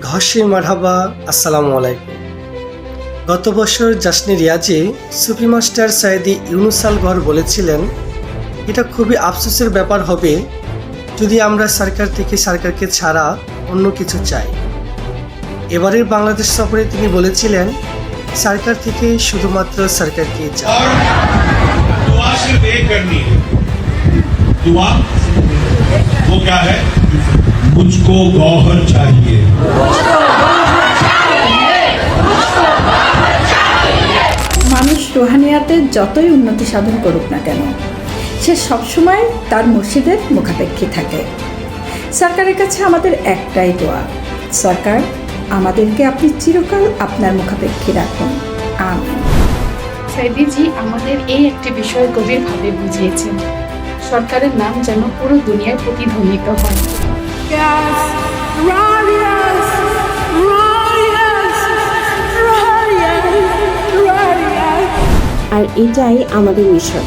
ঘষে মারহাবা, আসসালামু আলাইকুম। গত বছর জাসনে রিয়াজে সুফি মাস্টার সাইদি ইউনুস আল গহর বলেছিলেন, এটা খুবই আফসোসের ব্যাপার হবে যদি আমরা সরকার থেকে সরকারকে ছাড়া অন্য কিছু চাই। এবারের বাংলাদেশ সফরে তিনি বলেছিলেন, সরকার থেকে শুধুমাত্র সরকারকে চাই। दुआ सिर्फ एक करनी है, दुआ वो क्या है? मुझको गौहर चाहिए। মানুষ রুহানিয়াতে যতই উন্নতি সাধন করুক না কেন, সে সবসময় তার মুর্শিদের মুখাপেক্ষী থাকে। সরকারের কাছে আমাদের একটাই দোয়া, সরকার আমাদেরকে আপনি চিরকাল আপনার মুখাপেক্ষী রাখুন, আমিন। সাইদিজি আমাদের এই একটি বিষয় গভীরভাবে বুঝিয়েছেন, সরকারের নাম যেন পুরো দুনিয়ায় প্রতিধ্বনিত হয়। আর এটাই আমাদের মিশন।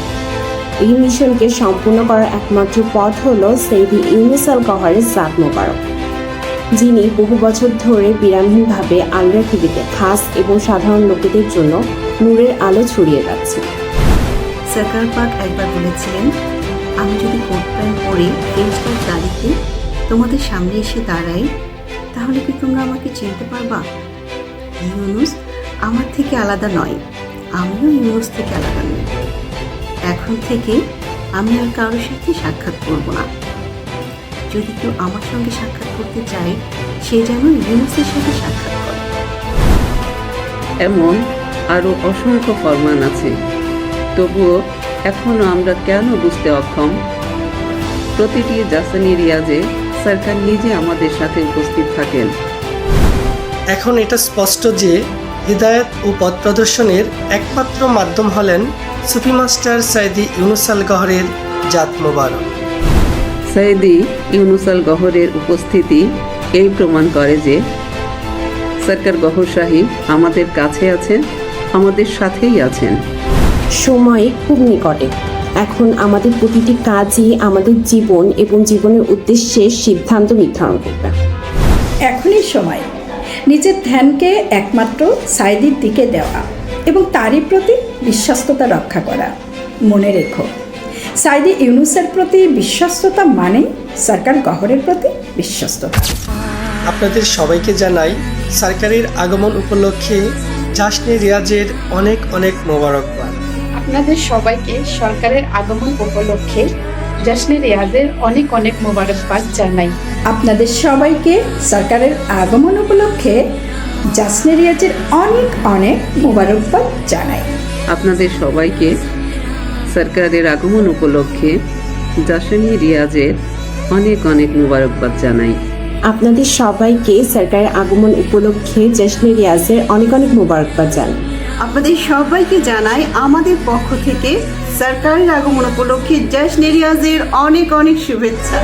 এই মিশনকে সম্পূর্ণ করার একমাত্র পথ হলো সাইদি ইউনুস আল গহরের জাত মোবারক, যিনি বহু বছর ধরে বিরামহীনভাবে আল্লাহর পৃথিবীতে খাস এবং সাধারণ লোকেদের জন্য নূরের আলো ছড়িয়ে যাচ্ছে। সরকার পাক একবার বলেছিলেন, আমি যদি কোট প্যান্ট পরে ফ্রেঞ্চকার গাড়িতে তোমাদের সামনে এসে দাঁড়াই, তাহলে কি তোমরা আমাকে চিনতে পারবা? ইউনুস আমার থেকে আলাদা নয়, আমিও ইউনুস থেকে আলাদা নই। এখন থেকে আমি আর কারোর সাথে সাক্ষাৎ করব না। যদি কেউ আমার সঙ্গে সাক্ষাৎ করতে চায়, সে যেন ইউনুসের সাথে সাক্ষাৎ করে। এমন আরও অসংখ্য ফরমান আছে, তবুও এখনও আমরা কেন বুঝতে অক্ষম? প্রতিটি জাসনে রিয়াজে সরকার নিজে আমাদের সাথে উপস্থিত থাকেন। এখন এটা স্পষ্ট যে হিদায়াত ও পথ প্রদর্শনের একমাত্র মাধ্যম হলেন সুফি মাস্টার সাইদি ইউনুস আল গহরের জাত মোবারক। সাইদি ইউনুস আল গহরের উপস্থিতি এই প্রমাণ করে যে সরকার গহর সাহিব আমাদের কাছে আছেন, আমাদের সাথেই আছেন। সময় খুব নিকটে। এখন আমাদের প্রতিটি কাজই আমাদের জীবন এবং জীবনের উদ্দেশ্যে সিদ্ধান্ত নির্ধারণ করবে। এখনই সময় নিজের ধ্যানকে একমাত্র সাইদির দিকে দেওয়া এবং তারই প্রতি বিশ্বস্ততা রক্ষা করা। মনে রেখো, সাইদি ইউনুসের প্রতি বিশ্বস্ততা মানে সরকার গহরের প্রতি বিশ্বস্ততা। আপনাদের সবাইকে জানাই সরকারের আগমন উপলক্ষে জাসনে রিয়াজের অনেক অনেক মোবারকবাদ। আপনাদের সবাইকে সরকারের আগমন উপলক্ষে জাসনে রিয়াজের অনেক অনেক মোবারকবাদ জানাই। আপনাদের সবাইকে সরকারের আগমন উপলক্ষে জাসনে রিয়াজের অনেক অনেক মোবারকবাদ জানাই। আপনাদের সবাইকে সরকারের আগমন উপলক্ষে জাসনে রিয়াজের অনেক অনেক মুবারকবাদ জানাই। আপনাদের সবাইকে সরকারের আগমন উপলক্ষে জাসনে রিয়াজের অনেক অনেক মোবারকবাদ জানাই। আপনাদের সবাইকে জানাই আমাদের পক্ষ থেকে সরকারের আগমন উপলক্ষে জাসনে রিয়াজের অনেক অনেক শুভেচ্ছা।